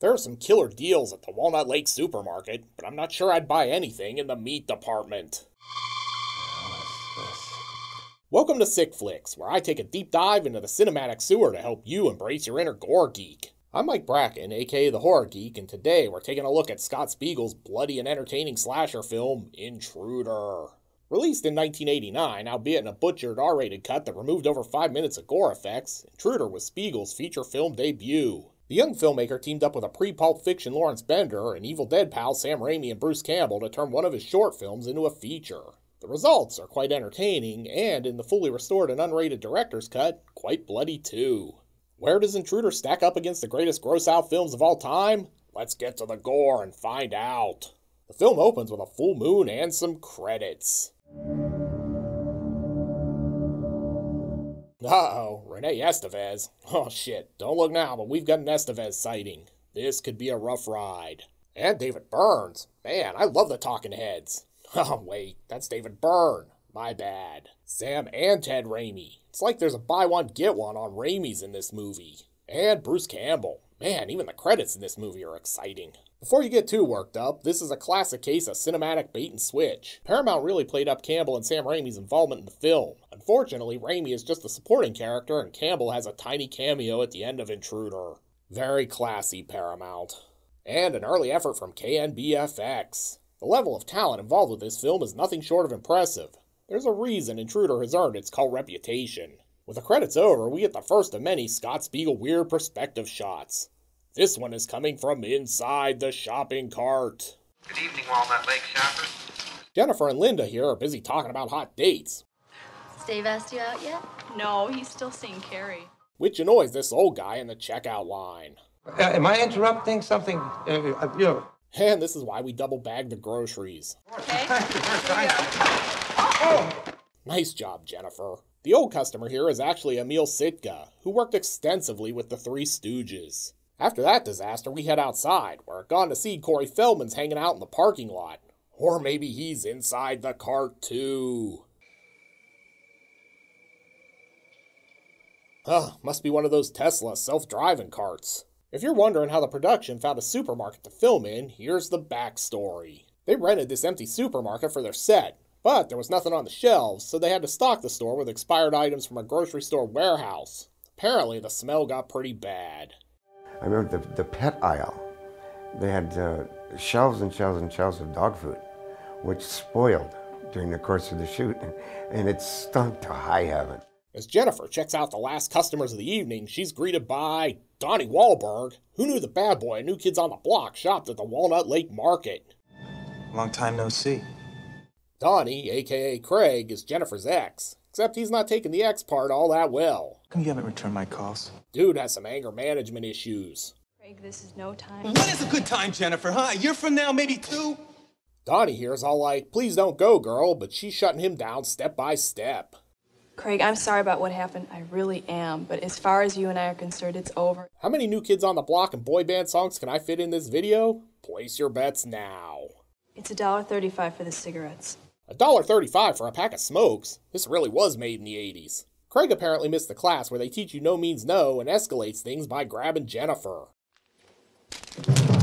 There are some killer deals at the Walnut Lake supermarket, but I'm not sure I'd buy anything in the meat department. Welcome to Sick Flicks, where I take a deep dive into the cinematic sewer to help you embrace your inner gore geek. I'm Mike Bracken, aka the Horror Geek, and today we're taking a look at Scott Spiegel's bloody and entertaining slasher film, Intruder. Released in 1989, albeit in a butchered R-rated cut that removed over 5 minutes of gore effects, Intruder was Spiegel's feature film debut. The young filmmaker teamed up with a pre-Pulp Fiction Lawrence Bender and Evil Dead pal Sam Raimi and Bruce Campbell to turn one of his short films into a feature. The results are quite entertaining, and in the fully restored and unrated director's cut, quite bloody too. Where does Intruder stack up against the greatest gross-out films of all time? Let's get to the gore and find out. The film opens with a full moon and some credits. Uh-oh, RENEE ESTEVEZ. Oh shit, don't look now, but we've got an ESTEVEZ sighting. This could be a rough ride. And David Byrnes. Man, I love the talking heads. Oh wait, that's David Byrne. My bad. Sam and Ted Raimi. It's like there's a buy one get one on Raimis in this movie. And Bruce Campbell. Man, even the credits in this movie are exciting. Before you get too worked up, this is a classic case of cinematic bait and switch. Paramount really played up Campbell and Sam Raimi's involvement in the film. Unfortunately, Raimi is just a supporting character and Campbell has a tiny cameo at the end of Intruder. Very classy, Paramount. And an early effort from KNBFX. The level of talent involved with this film is nothing short of impressive. There's a reason Intruder has earned its cult reputation. With the credits over, we get the first of many Scott Spiegel weird perspective shots. This one is coming from inside the shopping cart. Good evening, Walnut Lake shoppers. Jennifer and Linda here are busy talking about hot dates. Steve asked you out yet? No, he's still seeing Carrie. Which annoys this old guy in the checkout line. Am I interrupting something? And this is why we double bag the groceries. Okay. Nice job, Jennifer. The old customer here is actually EMIL SITKA, who worked extensively with the Three Stooges. After that disaster, we head outside, where Gone to See Corey Feldman's hanging out in the parking lot. Or maybe he's inside the cart too. Must be one of those Tesla self-driving carts. If you're wondering how the production found a supermarket to film in, here's the backstory. They rented this empty supermarket for their set, but there was nothing on the shelves, so they had to stock the store with expired items from a grocery store warehouse. Apparently, the smell got pretty bad. I remember the pet aisle. They had shelves and shelves and shelves of dog food, which spoiled during the course of the shoot, and it stunk to high heaven. As Jennifer checks out the last customers of the evening, she's greeted by Donnie Wahlberg. Who knew the bad boy and New Kids on the Block shopped at the Walnut Lake Market? Long time no see. Donnie, aka Craig, is Jennifer's ex, except he's not taking the ex part all that well. How come you haven't returned my calls? Dude has some anger management issues. Craig, this is no time. When is a good time, Jennifer, huh? A year from now, maybe 2? Donnie here is all like, please don't go, girl, but she's shutting him down step by step. Craig, I'm sorry about what happened. I really am. But as far as you and I are concerned, it's over. How many New Kids on the Block and boy band songs can I fit in this video? Place your bets now. It's $1.35 for the cigarettes. $1.35 for a pack of smokes? This really was made in the 80s. Craig apparently missed the class where they teach you no means no and escalates things by grabbing Jennifer.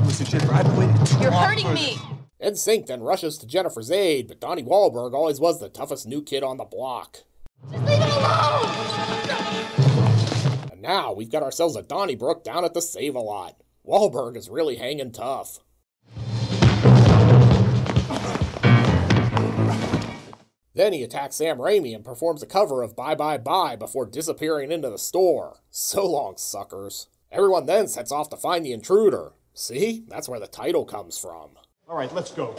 Listen, Jennifer, I've waited too long. You're hurting me! NSYNC then rushes to Jennifer's aid, but Donnie Wahlberg always was the toughest new kid on the block. Just leave it alone! And now we've got ourselves a Donnybrook down at the Save-A-Lot. Wahlberg is really hanging tough. Then he attacks Sam Raimi and performs a cover of Bye Bye Bye before disappearing into the store. So long, suckers. Everyone then sets off to find the intruder. See? That's where the title comes from. All right, let's go.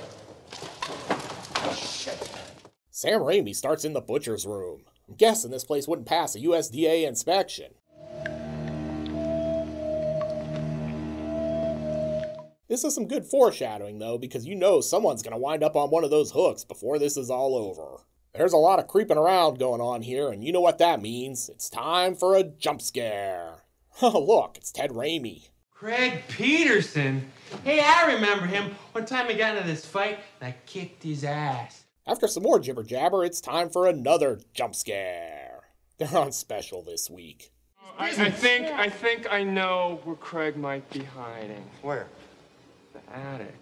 Sam Raimi starts in the butcher's room. I'm guessing this place wouldn't pass a USDA inspection. This is some good foreshadowing though, because you know someone's gonna wind up on one of those hooks before this is all over. There's a lot of creeping around going on here, and you know what that means. It's time for a jump scare. Oh look, it's Ted Raimi. Craig Peterson? Hey, I remember him. One time I got into this fight and I kicked his ass. After some more jibber jabber, it's time for another jump scare. They're on special this week. I think I know where Craig might be hiding. Where? The attic.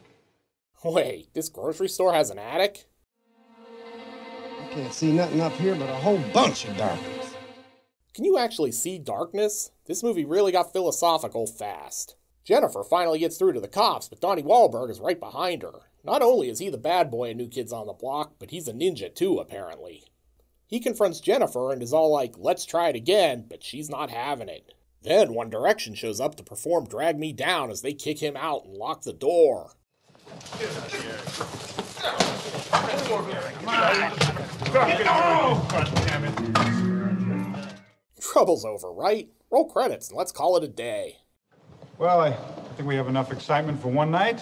Wait, this grocery store has an attic? I can't see nothing up here but a whole bunch of darkness. Can you actually see darkness? This movie really got philosophical fast. Jennifer finally gets through to the cops, but Donnie Wahlberg is right behind her. Not only is he the bad boy in New Kids on the Block, but he's a ninja too, apparently. He confronts Jennifer and is all like, let's try it again, but she's not having it. Then One Direction shows up to perform Drag Me Down as they kick him out and lock the door. Trouble's over, right? Roll credits and let's call it a day. Well, I think we have enough excitement for one night.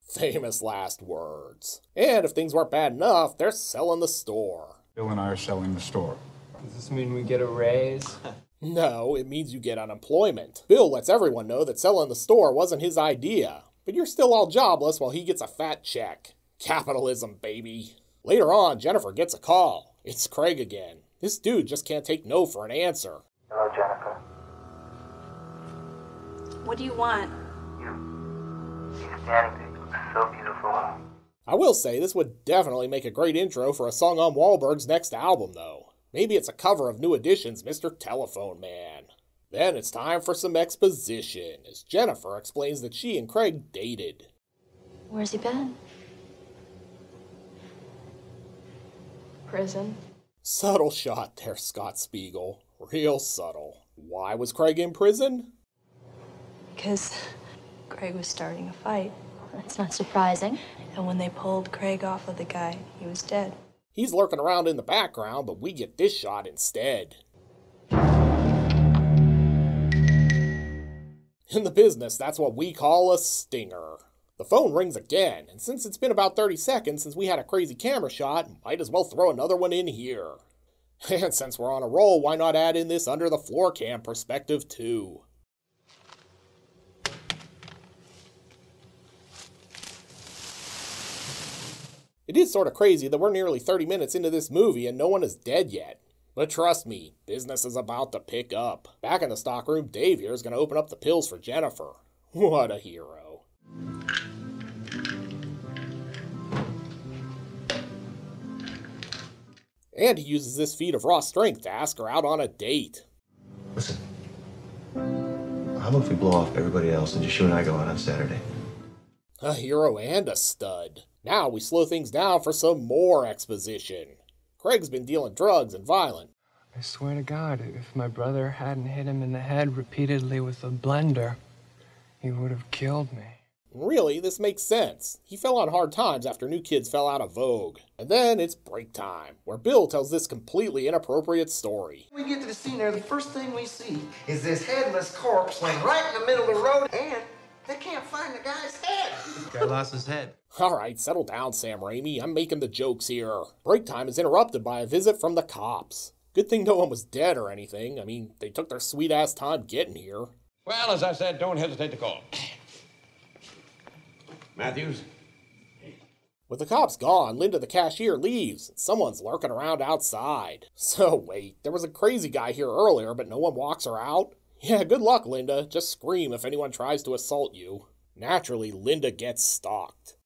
Famous last words. And if things weren't bad enough, they're selling the store. Bill and I are selling the store. Does this mean we get a raise? No, it means you get unemployment. Bill lets everyone know that selling the store wasn't his idea, but you're still all jobless while he gets a fat check. Capitalism, baby. Later on, Jennifer gets a call. It's Craig again. This dude just can't take no for an answer. Hello, Jennifer. What do you want? She's standing there, so beautiful. I will say, this would definitely make a great intro for a song on Wahlberg's next album, though. Maybe it's a cover of New Edition's Mr. Telephone Man. Then it's time for some exposition, as Jennifer explains that she and Craig dated. Where's he been? Prison. Subtle shot there, Scott Spiegel. Real subtle. Why was Craig in prison? Because Craig was starting a fight. That's not surprising. And when they pulled Craig off of the guy, he was dead. He's lurking around in the background, but we get this shot instead. In the business, that's what we call a stinger. The phone rings again, and since it's been about 30 seconds since we had a crazy camera shot, might as well throw another one in here. And since we're on a roll, why not add in this under the floor cam perspective too? It is sort of crazy that we're nearly 30 minutes into this movie and no one is dead yet. But trust me, business is about to pick up. Back in the stockroom, Dave here is going to open up the pills for Jennifer. What a hero. And he uses this feat of raw strength to ask her out on a date. Listen, how about if we blow off everybody else and just you and I go out on Saturday? A hero and a stud. Now we slow things down for some more exposition. Craig's been dealing drugs and violent. I swear to God, if my brother hadn't hit him in the head repeatedly with a blender, he would have killed me. Really, this makes sense. He fell on hard times after New Kids fell out of vogue. And then it's break time, where Bill tells this completely inappropriate story. We get to the scene there, the first thing we see is this headless corpse laying right in the middle of the road, and they can't find the guy's head. Guy lost his head. Alright, settle down, Sam Raimi. I'm making the jokes here. Break time is interrupted by a visit from the cops. Good thing no one was dead or anything. I mean, they took their sweet-ass time getting here. Well, as I said, don't hesitate to call. Matthews? With the cops gone, Linda the cashier leaves, and someone's lurking around outside. So wait, there was a crazy guy here earlier, but no one walks her out? Yeah, good luck, Linda. Just scream if anyone tries to assault you. Naturally, Linda gets stalked.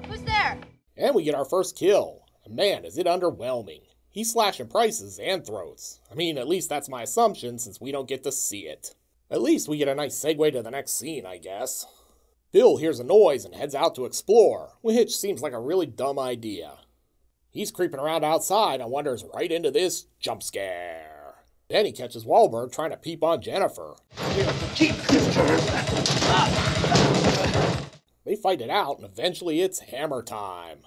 Who's there? And we get our first kill. And man, is it underwhelming. He's slashing prices and throats. I mean, at least that's my assumption since we don't get to see it. At least we get a nice segue to the next scene, I guess. Bill hears a noise and heads out to explore, which seems like a really dumb idea. He's creeping around outside and wanders right into this jump scare. Then he catches Wahlberg trying to peep on Jennifer. They fight it out, and eventually it's hammer time.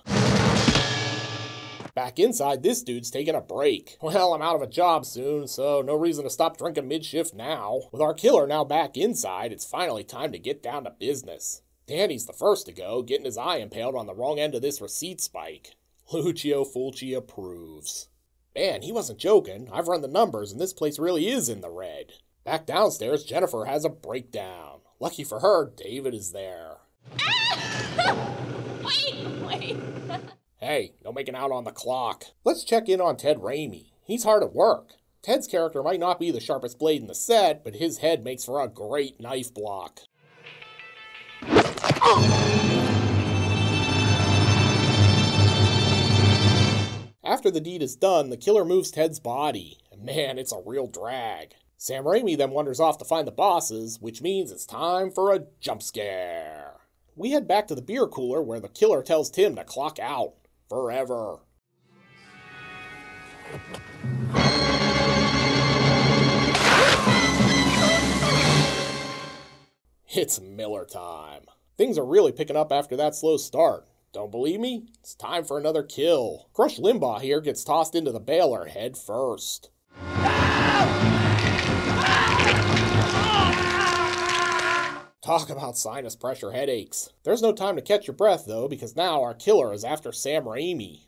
Back inside, this dude's taking a break. Well, I'm out of a job soon, so no reason to stop drinking mid-shift now. With our killer now back inside, it's finally time to get down to business. Danny's the first to go, getting his eye impaled on the wrong end of this receipt spike. Lucio Fulci approves. Man, he wasn't joking. I've run the numbers, and this place really is in the red. Back downstairs, Jennifer has a breakdown. Lucky for her, David is there. Wait. Hey, no making out on the clock. Let's check in on Ted Raimi. He's hard at work. Ted's character might not be the sharpest blade in the set, but his head makes for a great knife block. After the deed is done, the killer moves Ted's body, and man, it's a real drag. Sam Raimi then wanders off to find the bosses, which means it's time for a jump scare. We head back to the beer cooler where the killer tells Tim to clock out. Forever. It's Miller time. Things are really picking up after that slow start. Don't believe me? It's time for another kill. Crush Limbaugh here gets tossed into the baler head first. Talk about sinus pressure headaches. There's no time to catch your breath though, because now our killer is after Sam Raimi.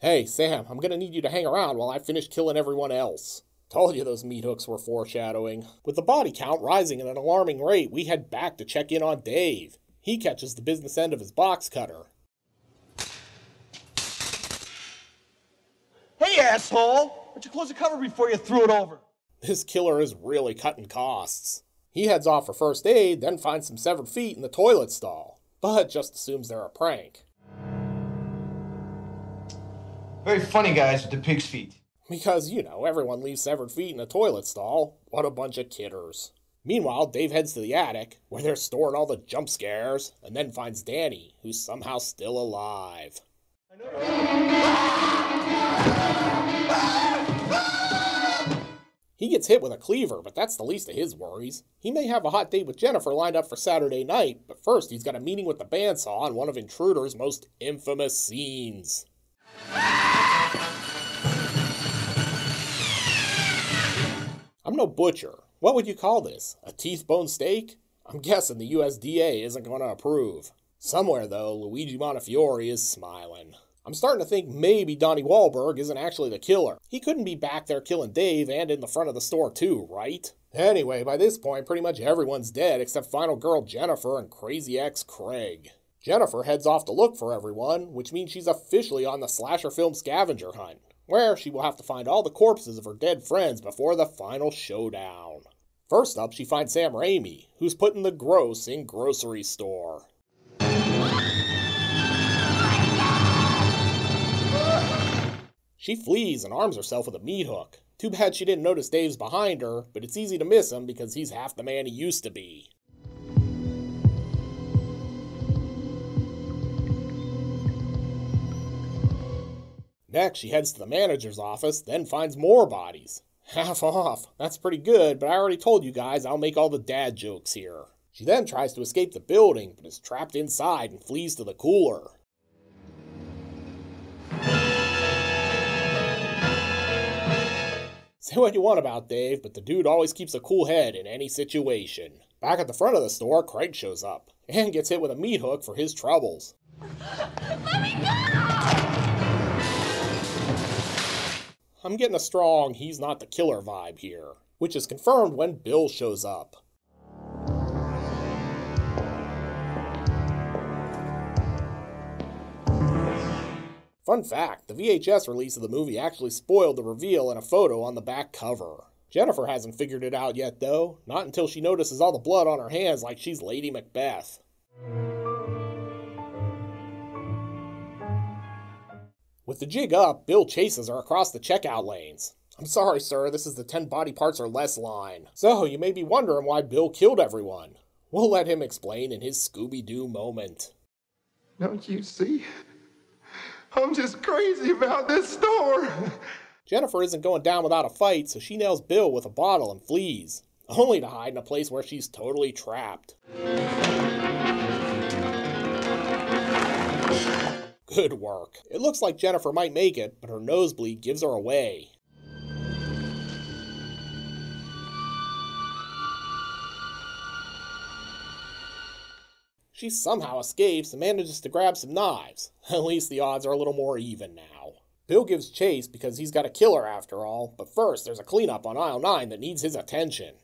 Hey, Sam, I'm gonna need you to hang around while I finish killing everyone else. Told you those meat hooks were foreshadowing. With the body count rising at an alarming rate, we head back to check in on Dave. He catches the business end of his box cutter. Hey, asshole! Why don't you close the cover before you threw it over? This killer is really cutting costs. He heads off for first aid, then finds some severed feet in the toilet stall, but just assumes they're a prank. Very funny guys with the pig's feet. Because, you know, everyone leaves severed feet in a toilet stall. What a bunch of kidders. Meanwhile, Dave heads to the attic, where they're storing all the jump scares, and then finds Danny, who's somehow still alive. He gets hit with a cleaver, but that's the least of his worries. He may have a hot date with Jennifer lined up for Saturday night, but first he's got a meeting with the bandsaw on one of Intruder's most infamous scenes. I'm no butcher. What would you call this? A teeth-bone steak? I'm guessing the USDA isn't going to approve. Somewhere, though, Luigi Montefiore is smiling. I'm starting to think maybe Donnie Wahlberg isn't actually the killer. He couldn't be back there killing Dave and in the front of the store too, right? Anyway, by this point, pretty much everyone's dead except final girl Jennifer and crazy ex Craig. Jennifer heads off to look for everyone, which means she's officially on the slasher film scavenger hunt, where she will have to find all the corpses of her dead friends before the final showdown. First up, she finds Sam Raimi, who's putting the gross in grocery store. She flees and arms herself with a meat hook. Too bad she didn't notice Dave's behind her, but it's easy to miss him because he's half the man he used to be. Next, she heads to the manager's office, then finds more bodies. Half off. That's pretty good, but I already told you guys I'll make all the dad jokes here. She then tries to escape the building, but is trapped inside and flees to the cooler. Say what you want about Dave, but the dude always keeps a cool head in any situation. Back at the front of the store, Craig shows up, and gets hit with a meat hook for his troubles. Let me go! I'm getting a strong he's not the killer vibe here, which is confirmed when Bill shows up. Fun fact, the VHS release of the movie actually spoiled the reveal in a photo on the back cover. Jennifer hasn't figured it out yet though, not until she notices all the blood on her hands like she's Lady Macbeth. With the jig up, Bill chases her across the checkout lanes. I'm sorry, sir, this is the 10 body parts or less line. So, you may be wondering why Bill killed everyone. We'll let him explain in his Scooby-Doo moment. Don't you see? I'm just crazy about this store. Jennifer isn't going down without a fight, so she nails Bill with a bottle and flees, only to hide in a place where she's totally trapped. Good work. It looks like Jennifer might make it, but her nosebleed gives her away. She somehow escapes and manages to grab some knives. At least the odds are a little more even now. Bill gives chase because he's got a killer after all, but first there's a cleanup on aisle 9 that needs his attention.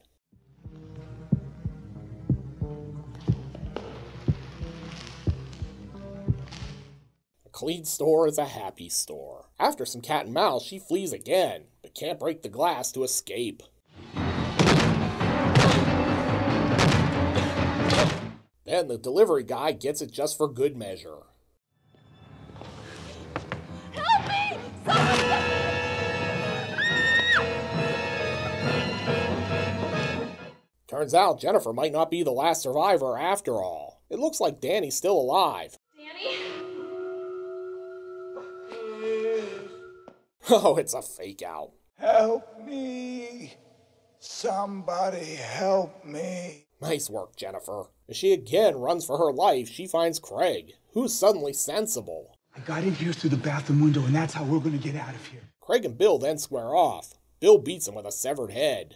clean store is a happy store. After some cat and mouse, she flees again, but can't break the glass to escape. Then the delivery guy gets it just for good measure. Help me! Someone! Turns out Jennifer might not be the last survivor after all. It looks like Danny's still alive. Danny? Oh, it's a fake out. Help me! Somebody help me! Nice work, Jennifer. As she again runs for her life, she finds Craig, who's suddenly sensible. I got in here through the bathroom window, and that's how we're gonna get out of here. Craig and Bill then square off. Bill beats him with a severed head.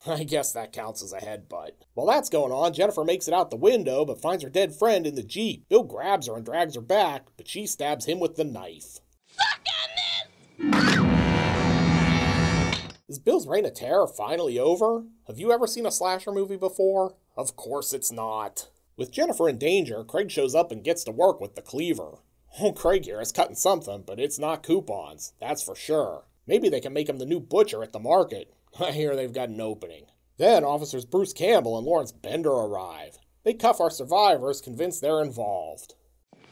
I guess that counts as a headbutt. While that's going on, Jennifer makes it out the window, but finds her dead friend in the Jeep. Bill grabs her and drags her back, but she stabs him with the knife. Is Bill's reign of terror finally over? Have you ever seen a slasher movie before? Of course it's not. With Jennifer in danger, Craig shows up and gets to work with the cleaver. Oh, Craig here is cutting something, but it's not coupons, that's for sure. Maybe they can make him the new butcher at the market. I hear they've got an opening. Then officers Bruce Campbell and Lawrence Bender arrive. They cuff our survivors, convinced they're involved.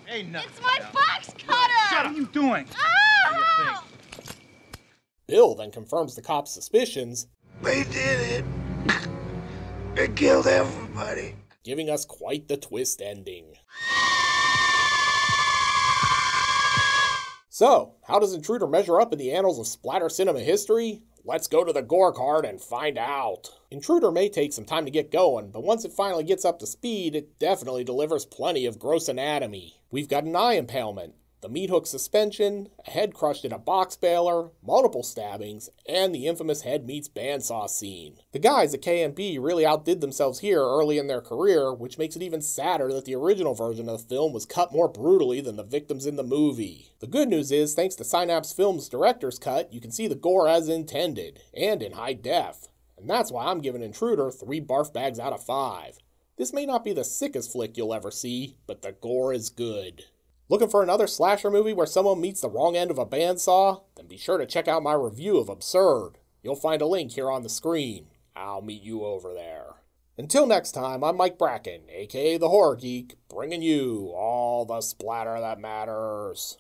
It's my box cutter! Shut up! What are you doing? Oh! Bill then confirms the cops' suspicions. They did it. They killed everybody. Giving us quite the twist ending. So, how does Intruder measure up in the annals of splatter cinema history? Let's go to the gore card and find out. Intruder may take some time to get going, but once it finally gets up to speed, it definitely delivers plenty of gross anatomy. We've got an eye impalement, the meat hook suspension, a head crushed in a box baler, multiple stabbings, and the infamous head meets bandsaw scene. The guys at K&B really outdid themselves here early in their career, which makes it even sadder that the original version of the film was cut more brutally than the victims in the movie. The good news is, thanks to Synapse Films' director's cut, you can see the gore as intended, and in high def. And that's why I'm giving Intruder 3 barf bags out of 5. This may not be the sickest flick you'll ever see, but the gore is good. Looking for another slasher movie where someone meets the wrong end of a bandsaw? Then be sure to check out my review of Absurd. You'll find a link here on the screen. I'll meet you over there. Until next time, I'm Mike Bracken, aka The Horror Geek, bringing you all the splatter that matters.